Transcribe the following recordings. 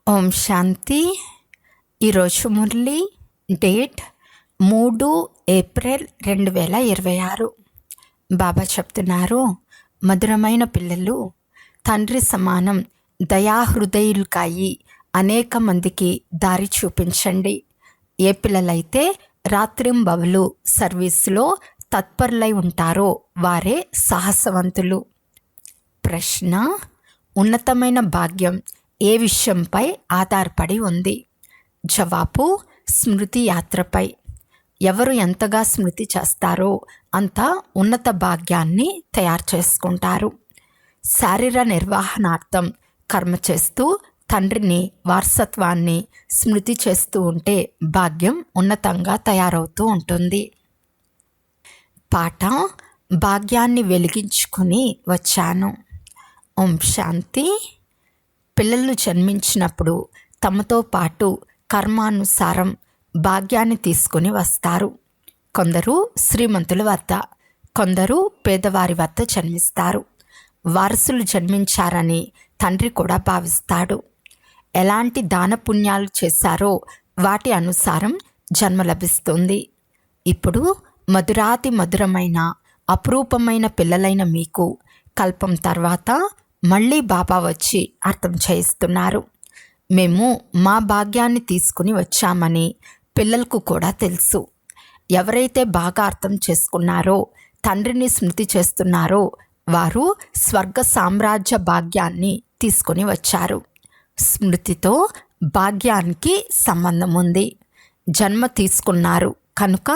ఓం శాంతి. ఈరోజు Murali date 3 April 2026. బాబా చెప్తున్నారు, మధురమైన పిల్లలు, తండ్రి సమానం దయాహృదయులకాయి అనేక మందికి దారి చూపించండి. ఏ పిల్లలైతే రాత్రింబవలు సర్వీసులో తత్పరులై ఉంటారో వారే సాహసవంతులు. ప్రశ్న: ఉన్నతమైన భాగ్యం ఏ విషయంపై ఆధారపడి ఉంది? జవాబు: స్మృతి యాత్రపై. ఎవరు ఎంతగా స్మృతి చేస్తారో అంత ఉన్నత భాగ్యాన్ని తయారు చేసుకుంటారు. శారీర నిర్వహణార్థం కర్మ చేస్తూ తండ్రిని వారసత్వాన్ని స్మృతి చేస్తూ ఉంటే భాగ్యం ఉన్నతంగా తయారవుతూ ఉంటుంది. పాట: భాగ్యాన్ని వెలిగించుకుని వచ్చాను. ఓం శాంతి. పిల్లలు జన్మించినప్పుడు తమతో పాటు కర్మానుసారం భాగ్యాన్ని తీసుకుని వస్తారు. కొందరు శ్రీమంతుల వద్ద, కొందరు పేదవారి వద్ద జన్మిస్తారు. వారసులు జన్మించారని తండ్రి కూడా భావిస్తాడు. ఎలాంటి దాన పుణ్యాలు చేశారో వాటి అనుసారం జన్మ లభిస్తుంది. ఇప్పుడు మధురాతి మధురమైన అపురూపమైన పిల్లలైన మీకు కల్పం తర్వాత మళ్ళీ బాబా వచ్చి అర్థం చేయిస్తున్నారు. మేము మా భాగ్యాన్ని తీసుకుని వచ్చామని పిల్లలకు కూడా తెలుసు. ఎవరైతే బాగా అర్థం చేసుకున్నారో, తండ్రిని స్మృతి చేస్తున్నారో వారు స్వర్గ సామ్రాజ్య భాగ్యాన్ని తీసుకుని వచ్చారు. స్మృతితో భాగ్యానికి సంబంధం ఉంది. జన్మ తీసుకున్నారు కనుక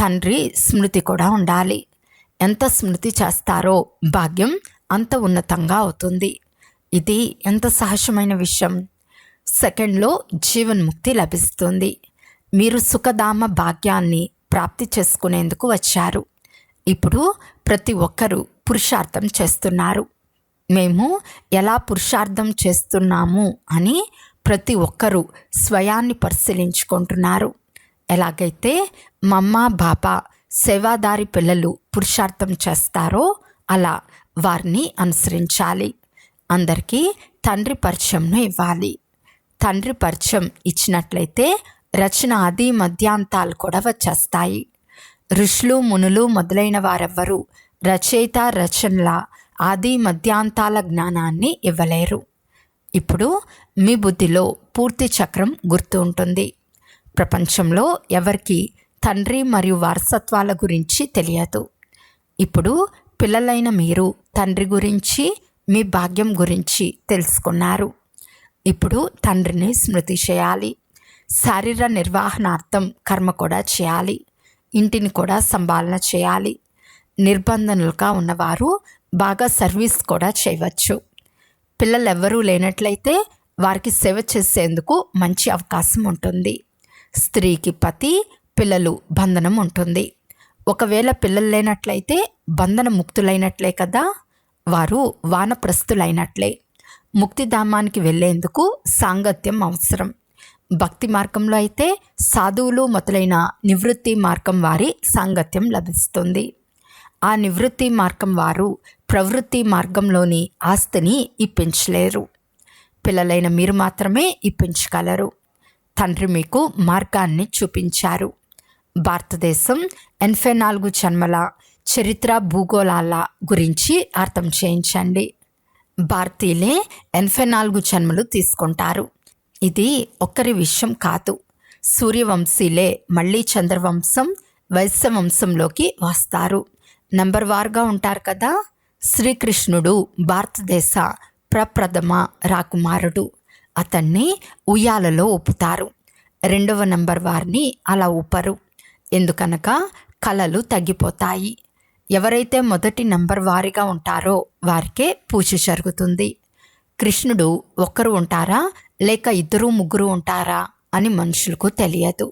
తండ్రి స్మృతి కూడా ఉండాలి. ఎంత స్మృతి చేస్తారో భాగ్యం అంత ఉన్నతంగా అవుతుంది. ఇది ఎంత సహజమైన విషయం. సెకండ్లో జీవన్ముక్తి లభిస్తుంది. మీరు సుఖధామ భాగ్యాన్ని ప్రాప్తి చేసుకునేందుకు వచ్చారు. ఇప్పుడు ప్రతి ఒక్కరూ పురుషార్థం చేస్తున్నారు. మేము ఎలా పురుషార్థం చేస్తున్నాము అని ప్రతి ఒక్కరూ స్వయాన్ని పరిశీలించుకుంటున్నారు. ఎలాగైతే మమ్మ బాబా సేవాదారి పిల్లలు పురుషార్థం చేస్తారో అలా వారిని అనుసరించాలి. అందరికీ తండ్రి పరిచయంను ఇవ్వాలి. తండ్రి పరిచయం ఇచ్చినట్లయితే రచన ఆది మధ్యాంతాలు కూడా వచ్చేస్తాయి. ఋషులు మునులు మొదలైన వారెవ్వరూ రచయిత రచనల ఆది మధ్యాంతాల జ్ఞానాన్ని ఇవ్వలేరు. ఇప్పుడు మీ బుద్ధిలో పూర్తి చక్రం గుర్తు ఉంటుంది. ప్రపంచంలో ఎవరికి తండ్రి మరియు వారసత్వాల గురించి తెలియదు. ఇప్పుడు పిల్లలైన మీరు తండ్రి గురించి, మీ భాగ్యం గురించి తెలుసుకున్నారు. ఇప్పుడు తండ్రిని స్మృతి చేయాలి. శారీర నిర్వహణార్థం కర్మ కూడా చేయాలి. ఇంటిని కూడా సంభాలన చేయాలి. నిర్బంధనులుగా ఉన్నవారు బాగా సర్వీస్ కూడా చేయవచ్చు. పిల్లలు ఎవ్వరూ లేనట్లయితే వారికి సేవ చేసేందుకు మంచి అవకాశం ఉంటుంది. స్త్రీకి పతి, పిల్లలు బంధనం ఉంటుంది. ఒకవేళ పిల్లలు లేనట్లయితే బంధన ముక్తులైనట్లే కదా. వారు వానప్రస్థులైనట్లే. ముక్తిధామానికి వెళ్ళేందుకు సాంగత్యం అవసరం. భక్తి మార్గంలో అయితే సాధువులు మొదలైన నివృత్తి మార్గం వారి సాంగత్యం లభిస్తుంది. ఆ నివృత్తి మార్గం వారు ప్రవృత్తి మార్గంలోని ఆస్తిని ఇప్పించలేరు. పిల్లలైన మీరు మాత్రమే ఇప్పించగలరు. తండ్రి మీకు మార్గాన్ని చూపించారు. భారతదేశం 84 జన్మల చరిత్ర భూగోళాల గురించి అర్థం చేయించండి. భారతీయులే 84 జన్మలు తీసుకుంటారు. ఇది ఒక్కరి విషయం కాదు. సూర్యవంశీలే మళ్ళీ చంద్రవంశం, వైశ్యవంశంలోకి వస్తారు. నంబర్ వార్గా ఉంటారు కదా. శ్రీకృష్ణుడు భారతదేశ ప్రప్రథమ రాకుమారుడు. అతన్ని ఉయ్యాలలో ఊపుతారు. 2వ నంబర్ వారిని అలా ఊపరు. ఎందుకనగా కళలు తగ్గిపోతాయి. ఎవరైతే మొదటి నంబర్ వారిగా ఉంటారో వారికే పూజ జరుగుతుంది. కృష్ణుడు ఒక్కరు ఉంటారా లేక 2, 3 ఉంటారా అని మనుషులకు తెలియదు.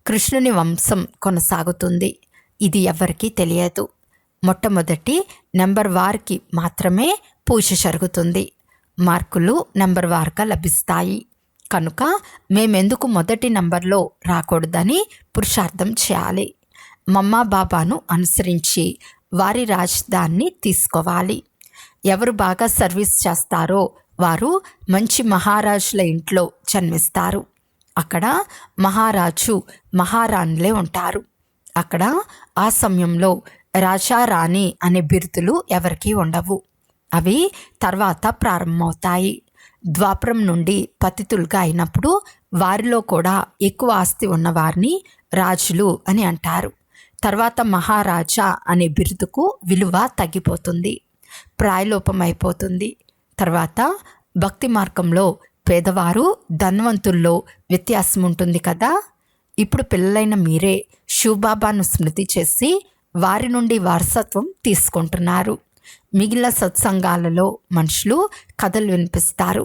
కృష్ణుని వంశం కొనసాగుతుంది. ఇది ఎవరికీ తెలియదు. మొట్టమొదటి నంబర్ వారికి మాత్రమే పూజ జరుగుతుంది. మార్కులు నంబర్ వారుగా లభిస్తాయి. కనుక మేమెందుకు మొదటి నంబర్లో రాకూడదని పురుషార్థం చేయాలి. మమ్మ బాబాను అనుసరించి వారి రాజధానిని తీసుకోవాలి. ఎవరు బాగా సర్వీస్ చేస్తారో వారు మంచి మహారాజుల ఇంట్లో జన్మిస్తారు. అక్కడ మహారాజు మహారాణులే ఉంటారు. అక్కడ ఆ సమయంలో రాజా రాణి అనే బిరుదులు ఎవరికీ ఉండవు. అవి తర్వాత ప్రారంభమవుతాయి. ద్వాపరం నుండి పతితులుగా అయినప్పుడు వారిలో కూడా ఎక్కువ ఆస్తి ఉన్నవారిని రాజులు అని అంటారు. తర్వాత మహారాజా అనే బిరుదుకు విలువ తగ్గిపోతుంది, ప్రాయలోపమైపోతుంది. తర్వాత భక్తి మార్గంలో పేదవారు ధనవంతుల్లో వ్యత్యాసం ఉంటుంది కదా. ఇప్పుడు పిల్లలైన మీరే శివబాబాను స్మృతి చేసి వారి నుండి వారసత్వం తీసుకుంటున్నారు. మిగిలిన సత్సంగాలలో మనుషులు కథలు వినిపిస్తారు.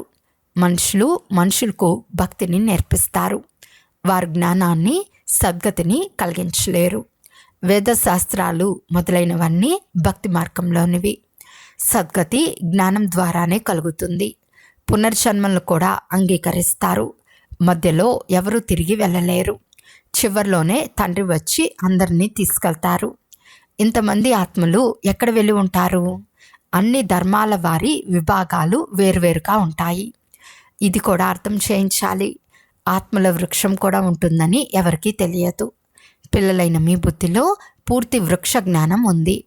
మనుషులకు భక్తిని నేర్పిస్తారు. వారు జ్ఞానాన్ని సద్గతిని కలిగించలేరు. వేదశాస్త్రాలు మొదలైనవన్నీ భక్తి మార్గంలోనివి. సద్గతి జ్ఞానం ద్వారానే కలుగుతుంది. పునర్జన్మలను కూడా అంగీకరిస్తారు. మధ్యలో ఎవరు తిరిగి వెళ్ళలేరు. చివరిలోనే తండ్రి వచ్చి అందరినీ తీసుకెళ్తారు. ఇంతమంది ఆత్మలు ఎక్కడ వెళ్ళి ఉంటారు? అన్ని ధర్మాల వారి విభాగాలు వేరువేరుగా ఉంటాయి. ఇది కూడా అర్థం చేయించాలి. ఆత్మల వృక్షం కూడా ఉంటుందని ఎవరికీ తెలియదు. పిల్లలైన మీ బుద్ధిలో పూర్తి వృక్ష జ్ఞానం ఉంది.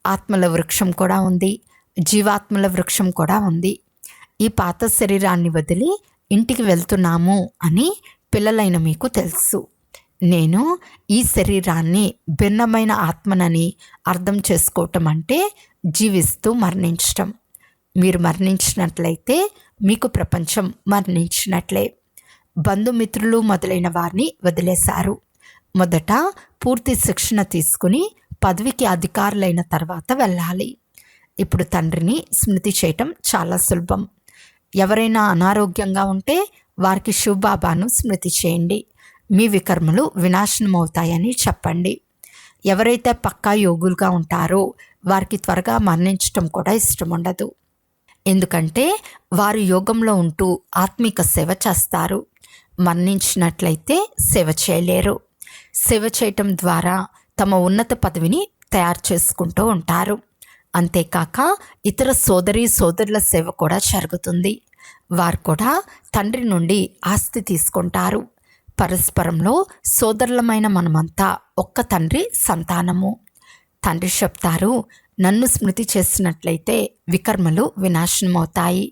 ఆత్మల వృక్షం కూడా ఉంది, జీవాత్మల వృక్షం కూడా ఉంది. ఈ పాత శరీరాన్ని వదిలి ఇంటికి వెళ్తున్నాము అని పిల్లలైన మీకు తెలుసు. నేను ఈ శరీరాన్ని భిన్నమైన ఆత్మనని అర్థం చేసుకోవటం అంటే జీవిస్తూ మరణించటం. మీరు మరణించినట్లయితే మీకు ప్రపంచం మరణించినట్లే. బంధుమిత్రులు మొదలైన వారిని వదిలేశారు. మొదట పూర్తి శిక్షణ తీసుకుని పదవికి అధికారులైన తర్వాత వెళ్ళాలి. ఇప్పుడు తండ్రిని స్మృతి చేయటం చాలా సులభం. ఎవరైనా అనారోగ్యంగా ఉంటే వారికి శివబాబాను స్మృతి చేయండి. మీ వికర్మలు వినాశనం అవుతాయని చెప్పండి. ఎవరైతే పక్కా యోగులుగా ఉంటారో వారికి త్వరగా మరణించటం కూడా ఇష్టం ఉండదు. ఎందుకంటే వారు యోగంలో ఉంటూ ఆత్మిక సేవ చేస్తారు. మరణించినట్లయితే సేవ చేయలేరు. సేవ చేయటం ద్వారా తమ ఉన్నత పదవిని తయారు చేసుకుంటూ ఉంటారు. అంతేకాక ఇతర సోదరుల సేవ కూడా జరుగుతుంది. వారు కూడా తండ్రి నుండి ఆస్తి తీసుకుంటారు. పరస్పరంలో సోదరులమైన మనమంతా ఒక్క తండ్రి సంతానము. తండ్రి చెప్తారు, నన్ను స్మృతి చేసినట్లయితే వికర్మలు వినాశనమవుతాయి.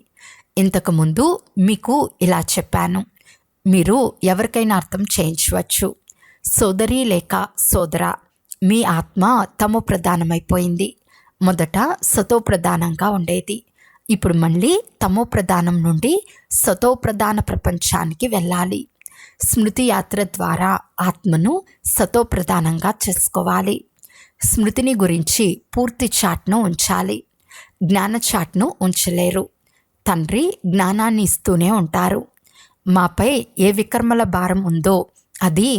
ఇంతకుముందు మీకు ఇలా చెప్పాను. మీరు ఎవరికైనా అర్థం చేయించవచ్చు. సోదరి లేక సోదర, మీ ఆత్మ తమో ప్రధానమైపోయింది. మొదట సతో ప్రధానంగా ఉండేది. ఇప్పుడు మళ్ళీ తమో ప్రధానం నుండి సతో ప్రధాన ప్రపంచానికి వెళ్ళాలి. స్మృతి యాత్ర ద్వారా ఆత్మను సతో ప్రధానంగా చేసుకోవాలి. స్మృతిని గురించి పూర్తి చాట్ను ఉంచాలి. జ్ఞాన చాట్ను ఉంచలేరు. తండ్రి జ్ఞానాన్ని ఇస్తూనే ఉంటారు. మాపై ఏ వికర్మల భారం ఉందో అది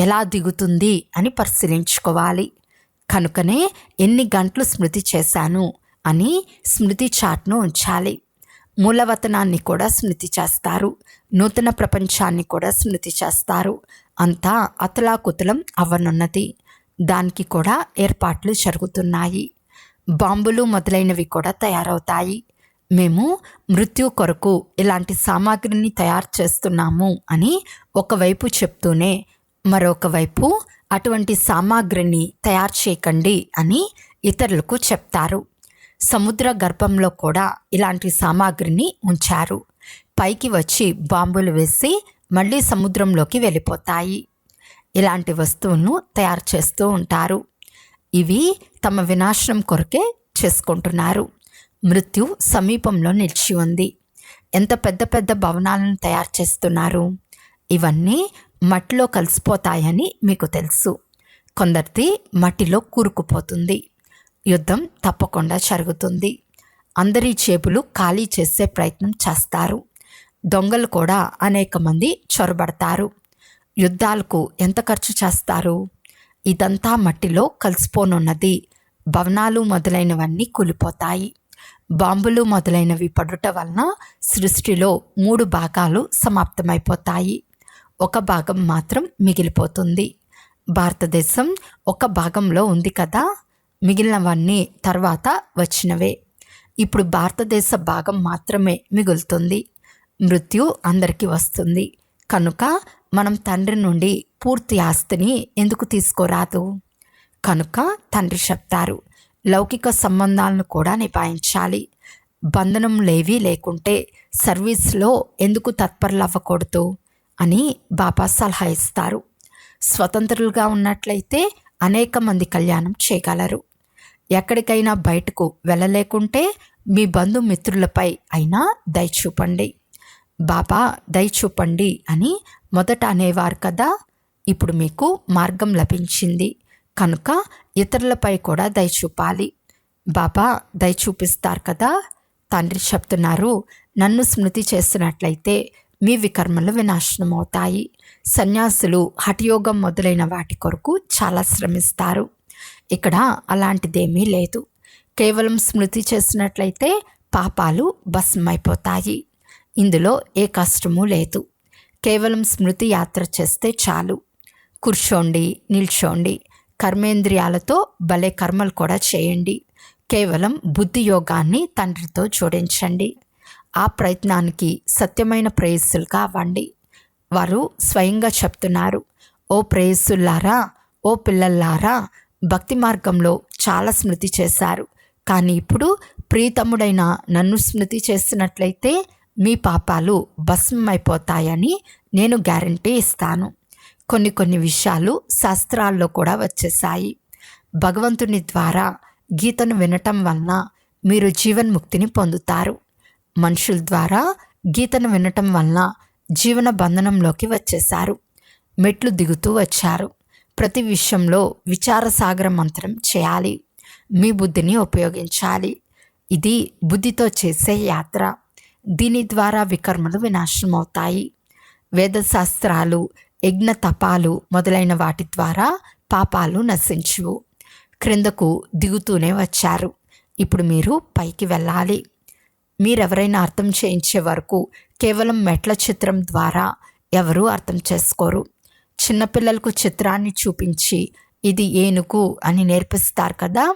ఎలా దిగుతుంది అని పరిశీలించుకోవాలి. కనుకనే ఎన్ని గంటలు స్మృతి చేశాను అని స్మృతి చాట్ను ఉంచాలి. మూలవతనాన్ని కూడా స్మృతి చేస్తారు. నూతన ప్రపంచాన్ని కూడా స్మృతి చేస్తారు. అంతా అతలాకుతలం అవ్వనున్నది. దానికి కూడా ఏర్పాట్లు జరుగుతున్నాయి. బాంబులు మొదలైనవి కూడా తయారవుతాయి. మేము మృత్యు కొరకు ఇలాంటి సామాగ్రిని తయారు చేస్తున్నాము అని ఒకవైపు చెప్తూనే మరొక వైపు అటువంటి సామాగ్రిని తయారు చేయకండి అని ఇతరులకు చెప్తారు. సముద్ర గర్భంలో కూడా ఇలాంటి సామాగ్రిని ఉంచారు. పైకి వచ్చి బాంబులు వేసి మళ్ళీ సముద్రంలోకి వెళ్ళిపోతాయి. ఇలాంటి వస్తువులను తయారు చేస్తూ ఉంటారు. ఇవి తమ వినాశనం కొరకే చేసుకుంటున్నారు. మృత్యు సమీపంలో నిలిచి ఉంది. ఎంత పెద్ద పెద్ద భవనాలను తయారు చేస్తున్నారు. ఇవన్నీ మట్టిలో కలిసిపోతాయని మీకు తెలుసు. కొందరిది మట్టిలో కూరుకుపోతుంది. యుద్ధం తప్పకుండా జరుగుతుంది. అందరి జేబులు ఖాళీ చేసే ప్రయత్నం చేస్తారు. దొంగలు కూడా అనేక మంది చొరబడతారు. యుద్ధాలకు ఎంత ఖర్చు చేస్తారు? ఇదంతా మట్టిలో కలిసిపోనున్నది. భవనాలు మొదలైనవన్నీ కూలిపోతాయి. బాంబులు మొదలైనవి పడుట వలన సృష్టిలో 3 భాగాలు సమాప్తమైపోతాయి. ఒక భాగం మాత్రం మిగిలిపోతుంది. భారతదేశం ఒక భాగంలో ఉంది కదా. మిగిలినవన్నీ తర్వాత వచ్చినవే. ఇప్పుడు భారతదేశ భాగం మాత్రమే మిగులుతుంది. మృత్యు అందరికీ వస్తుంది. కనుక మనం తండ్రి నుండి పూర్తి ఆస్తిని ఎందుకు తీసుకోరాదు? కనుక తండ్రి చెప్తారు, లౌకిక సంబంధాలను కూడా నిభాయించాలి. బంధనం లేవి లేకుంటే సర్వీస్లో ఎందుకు తత్పరులవ్వకూడదు అని బాబా సలహా ఇస్తారు. స్వతంత్రులుగా ఉన్నట్లయితే అనేక మంది కళ్యాణం చేయగలరు. ఎక్కడికైనా బయటకు వెళ్ళలేకుంటే మీ బంధుమిత్రులపై అయినా దయ చూపండి. బాబా దయ చూపండి అని మొదట అనేవారు కదా. ఇప్పుడు మీకు మార్గం లభించింది కనుక ఇతరులపై కూడా దయ చూపాలి. బాబా దయ చూపిస్తారు కదా. తండ్రి చెప్తున్నారు, నన్ను స్మృతి చేసినట్లయితే మీ వికర్మలు వినాశనం అవుతాయి. సన్యాసులు హఠయోగం మొదలైన వాటి కొరకు చాలా శ్రమిస్తారు. ఇక్కడ అలాంటిదేమీ లేదు. కేవలం స్మృతి చేసినట్లయితే పాపాలు భస్మైపోతాయి. ఇందులో ఏ కష్టమూ లేదు. కేవలం స్మృతి యాత్ర చేస్తే చాలు. కూర్చోండి, నిల్చోండి, కర్మేంద్రియాలతో భలే కర్మలు కూడా చేయండి. కేవలం బుద్ధి యోగాన్ని తండ్రితో జోడించండి. ఆ ప్రయత్నానికి సత్యమైన ప్రేయస్సులుగా అవ్వండి. వారు స్వయంగా చెప్తున్నారు, ఓ ప్రేయస్సులారా, ఓ పిల్లల్లారా, భక్తి మార్గంలో చాలా స్మృతి చేశారు. కానీ ఇప్పుడు ప్రీతముడైన నన్ను స్మృతి చేసినట్లయితే మీ పాపాలు భస్మైపోతాయని నేను గ్యారంటీ ఇస్తాను. కొన్ని విషయాలు శాస్త్రాల్లో కూడా వచ్చేసాయి. భగవంతుని ద్వారా గీతను వినటం వలన మీరు జీవన్ముక్తిని పొందుతారు. మనుషుల ద్వారా గీతను వినటం వలన జీవన బంధనంలోకి వచ్చేశారు. మెట్లు దిగుతూ వచ్చారు. ప్రతి విషయంలో విచారసాగర మంత్రం చేయాలి. మీ బుద్ధిని ఉపయోగించాలి. ఇది బుద్ధితో చేసే యాత్ర. దీని ద్వారా వికర్మలు వినాశనమవుతాయి. వేదశాస్త్రాలు, యజ్ఞ తపాలు మొదలైన వాటి ద్వారా పాపాలు నశించువు. క్రిందకు దిగుతూనే వచ్చారు. ఇప్పుడు మీరు పైకి వెళ్ళాలి. మీరెవరైనా అర్థం చేయించే వరకు కేవలం మెట్ల చిత్రం ద్వారా ఎవరూ అర్థం చేసుకోరు. చిన్నపిల్లలకు చిత్రాన్ని చూపించి ఇది ఏనుగు అని నేర్పిస్తారు కదా.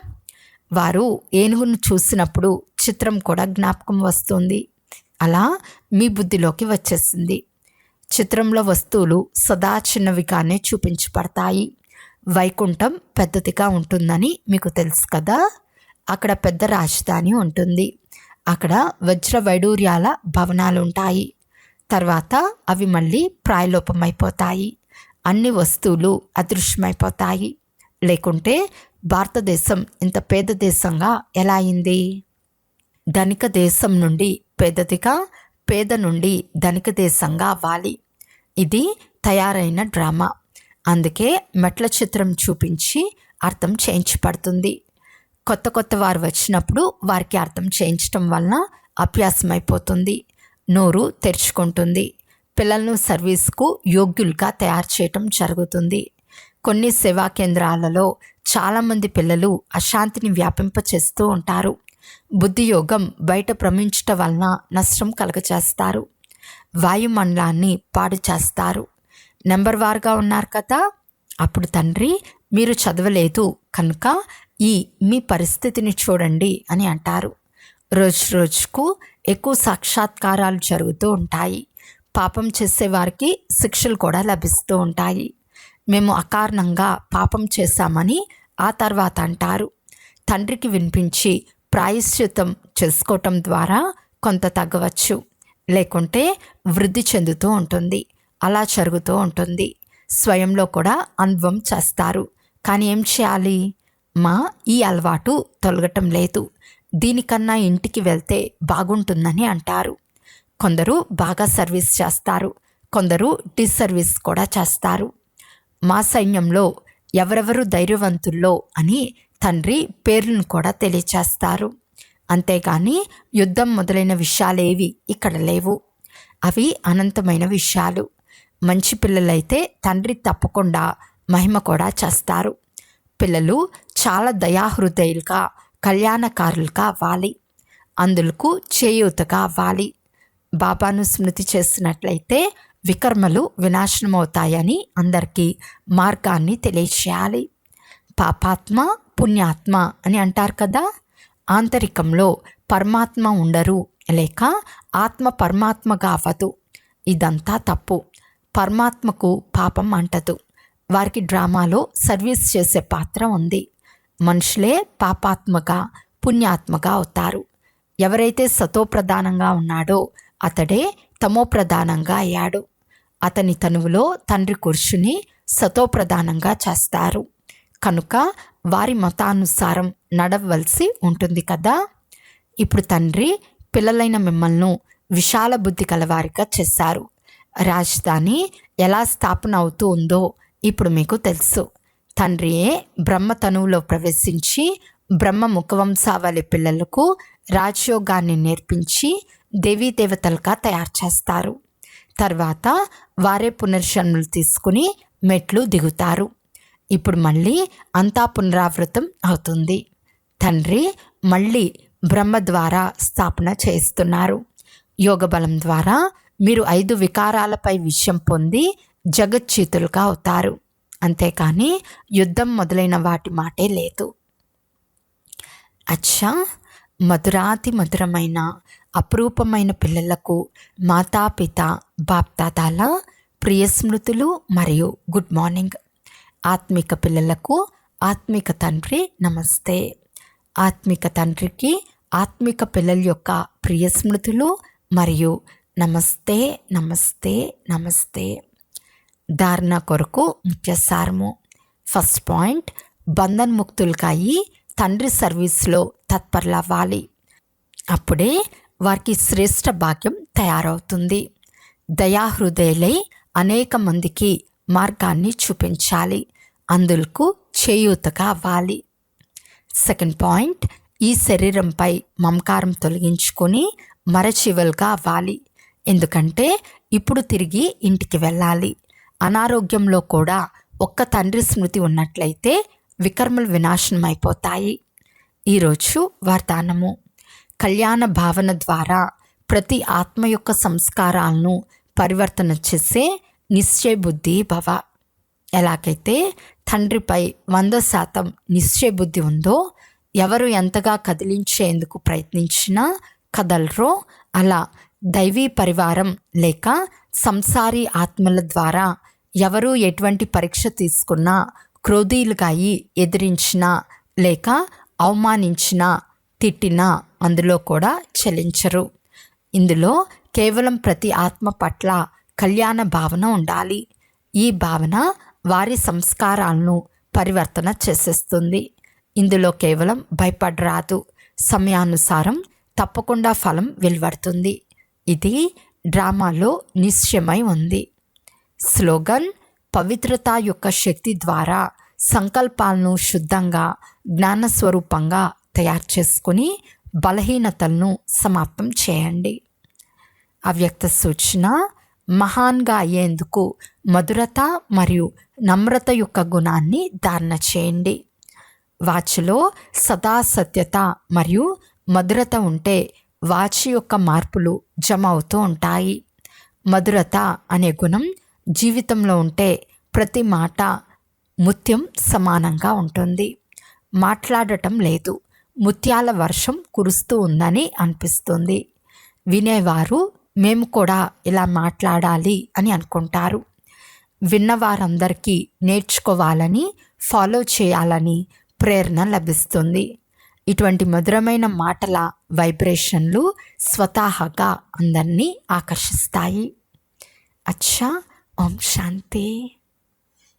వారు ఏనుగును చూసినప్పుడు చిత్రం కూడా జ్ఞాపకం వస్తుంది. అలా మీ బుద్ధిలోకి వచ్చేసింది. చిత్రంలో వస్తువులు సదా చిన్నవిగానే చూపించబడతాయి. వైకుంఠం పెద్దదిగా ఉంటుందని మీకు తెలుసు కదా. అక్కడ పెద్ద రాజధాని ఉంటుంది. అక్కడ వజ్ర వైడూర్యాల భవనాలు ఉంటాయి. తర్వాత అవి మళ్ళీ ప్రాయలోపమైపోతాయి. అన్ని వస్తువులు అదృశ్యమైపోతాయి. లేకుంటే భారతదేశం ఇంత పేద దేశంగా ఎలా అయింది? ధనిక దేశం నుండి పేదదిగా, పేద నుండి ధనిక దేశంగా అవ్వాలి. ఇది తయారైన డ్రామా. అందుకే మెట్ల చిత్రం చూపించి అర్థం చేయించబడుతుంది. కొత్త వారు వచ్చినప్పుడు వారికి అర్థం చేయించటం వలన అభ్యాసం అయిపోతుంది. నోరు తెరుచుకుంటుంది. పిల్లలను సర్వీస్కు యోగ్యులుగా తయారు చేయటం జరుగుతుంది. కొన్ని సేవా కేంద్రాలలో చాలామంది పిల్లలు అశాంతిని వ్యాపింపచేస్తూ ఉంటారు. బుద్ధియోగం బయట భ్రమించటం వలన నష్టం కలుగచేస్తారు. వాయుమండలాన్ని పాడు చేస్తారు. నెంబర్ వారుగా ఉన్నారు కదా. అప్పుడు తండ్రి, మీరు చదవలేదు కనుక మీ పరిస్థితిని చూడండి అని అంటారు. రోజుకు ఎక్కువ సాక్షాత్కారాలు జరుగుతూ ఉంటాయి. పాపం చేసేవారికి శిక్షలు కూడా లభిస్తూ ఉంటాయి. మేము అకారణంగా పాపం చేశామని ఆ తర్వాత అంటారు. తండ్రికి వినిపించి ప్రాయశ్చిత్తం చేసుకోవటం ద్వారా కొంత తగ్గవచ్చు. లేకుంటే వృద్ధి చెందుతూ ఉంటుంది. అలా జరుగుతూ ఉంటుంది. స్వయంలో కూడా అనుభవం చేస్తారు. కానీ ఏం చేయాలి? ఈ అలవాటు తొలగటం లేదు. దీనికన్నా ఇంటికి వెళ్తే బాగుంటుందని అంటారు. కొందరు బాగా సర్వీస్ చేస్తారు. కొందరు డిస్సర్వీస్ కూడా చేస్తారు. మా సైన్యంలో ఎవరెవరు ధైర్యవంతుల్లో అని తండ్రి పేర్లను కూడా తెలియచేస్తారు. అంతేగాని యుద్ధం మొదలైన విషయాలేవి ఇక్కడ లేవు. అవి అనంతమైన విషయాలు. మంచి పిల్లలైతే తండ్రి తప్పకుండా మహిమ కూడా చేస్తారు. పిల్లలు చాలా దయాహృదయులుగా, కళ్యాణకారులుగా అవ్వాలి. అందులకు చేయూతగా అవ్వాలి. బాబాను స్మృతి చేసినట్లయితే వికర్మలు వినాశనమవుతాయని అందరికీ మార్గాన్ని తెలియచేయాలి. పాపాత్మ పుణ్యాత్మ అని అంటారు కదా. ఆంతరికంలో పరమాత్మ ఉండరు, లేక ఆత్మ పరమాత్మగా అవ్వదు. ఇదంతా తప్పు. పరమాత్మకు పాపం అంటదు. వారికి డ్రామాలో సర్వీస్ చేసే పాత్ర ఉంది. మనుషులే పాపాత్మగా పుణ్యాత్మగా అవుతారు. ఎవరైతే సతోప్రధానంగా ఉన్నాడో అతడే తమోప్రధానంగా అయ్యాడు. అతని తనువులో తండ్రి కూర్చుని సతోప్రధానంగా చేస్తారు. కనుక వారి మతానుసారం నడవలసి ఉంటుంది కదా. ఇప్పుడు తండ్రి పిల్లలైన మిమ్మల్ని విశాల బుద్ధి కలవారిగా చేశారు. రాజధాని ఎలా స్థాపన అవుతూ ఉందో ఇప్పుడు మీకు తెలుసు. తండ్రియే బ్రహ్మ తనువులో ప్రవేశించి బ్రహ్మ ముఖవంశావళి పిల్లలకు రాజయోగాన్ని నేర్పించి దేవీదేవతలుగా తయారు చేస్తారు. తర్వాత వారే పునర్జన్మలు తీసుకుని మెట్లు దిగుతారు. ఇప్పుడు మళ్ళీ అంతా పునరావృతం అవుతుంది. తండ్రి మళ్ళీ బ్రహ్మ ద్వారా స్థాపన చేస్తున్నారు. యోగ బలం ద్వారా మీరు 5 వికారాలపై విషయం పొంది జగజ్జీతులుగా అవుతారు. అంతేకాని యుద్ధం మొదలైన వాటి మాటే లేదు. అచ్చా, మధురాతి మధురమైన అపురూపమైన పిల్లలకు మాతాపిత బాప్దాదాల ప్రియ స్మృతులు మరియు గుడ్ మార్నింగ్. ఆత్మిక పిల్లలకు ఆత్మిక తండ్రి నమస్తే. ఆత్మిక తండ్రికి ఆత్మిక పిల్లల యొక్క ప్రియ స్మృతులు మరియు నమస్తే నమస్తే నమస్తే. ధారణ కొరకు ముఖ్య సారము. ఫస్ట్ పాయింట్, బంధన్ ముక్తులుగా అయ్యి తండ్రి సర్వీస్లో తత్పరులవ్వాలి. అప్పుడే వారికి శ్రేష్ఠ భాగ్యం తయారవుతుంది. దయాహృదయులై అనేక మందికి మార్గాన్ని చూపించాలి. అందులకు చేయూతగా అవ్వాలి. సెకండ్ పాయింట్, ఈ శరీరంపై మమకారం తొలగించుకొని మరచివలుగా అవ్వాలి. ఎందుకంటే ఇప్పుడు తిరిగి ఇంటికి వెళ్ళాలి. అనారోగ్యంలో కూడా ఒక్క తండ్రి స్మృతి ఉన్నట్లయితే వికర్మలు వినాశనం అయిపోతాయి. ఈరోజు వరదానము. కళ్యాణ భావన ద్వారా ప్రతి ఆత్మ యొక్క సంస్కారాలను పరివర్తన చేసే నిశ్చయ బుద్ధి భవ. ఎలాగైతే తండ్రిపై 100% నిశ్చయ బుద్ధి ఉందో, ఎవరు ఎంతగా కదిలించేందుకు ప్రయత్నించినా కదలరో, అలా దైవీ పరివారం లేక సంసారీ ఆత్మల ద్వారా ఎవరు ఎటువంటి పరీక్ష తీసుకున్నా, క్రోధీలుగా అయి ఎదిరించినా లేక అవమానించినా తిట్టినా అందులో కూడా చలించరు. ఇందులో కేవలం ప్రతి ఆత్మ పట్ల కళ్యాణ భావన ఉండాలి. ఈ భావన వారి సంస్కారాలను పరివర్తన చేసేస్తుంది. ఇందులో కేవలం భయపడరాదు. సమయానుసారం తప్పకుండా ఫలం వెలువడుతుంది. ఇది డ్రామాలో నిశ్చయమై ఉంది. స్లోగన్: పవిత్రత యొక్క శక్తి ద్వారా సంకల్పాలను శుద్ధంగా జ్ఞానస్వరూపంగా తయారు చేసుకుని బలహీనతలను సమాప్తం చేయండి. అవ్యక్త సూచన: మహాన్గా అయ్యేందుకు మధురత మరియు నమ్రత యొక్క గుణాన్ని ధారణ చేయండి. వాచిలో సదా సత్యత మరియు మధురత ఉంటే వాచి యొక్క మార్పులు జమ అవుతూ ఉంటాయి. మధురత అనే గుణం జీవితంలో ఉంటే ప్రతి మాట ముత్యం సమానంగా ఉంటుంది. మాట్లాడటం లేదు, ముత్యాల వర్షం కురుస్తూ ఉందని అనిపిస్తుంది. వినేవారు మేము కూడా ఇలా మాట్లాడాలి అని అనుకుంటారు. విన్నవారందరికీ నేర్చుకోవాలని, ఫాలో చేయాలని ప్రేరణ లభిస్తుంది. ఇటువంటి మధురమైన మాటల వైబ్రేషన్లు స్వతహాగా అందరినీ ఆకర్షిస్తాయి. అచ్చా, ఓం శాంతి.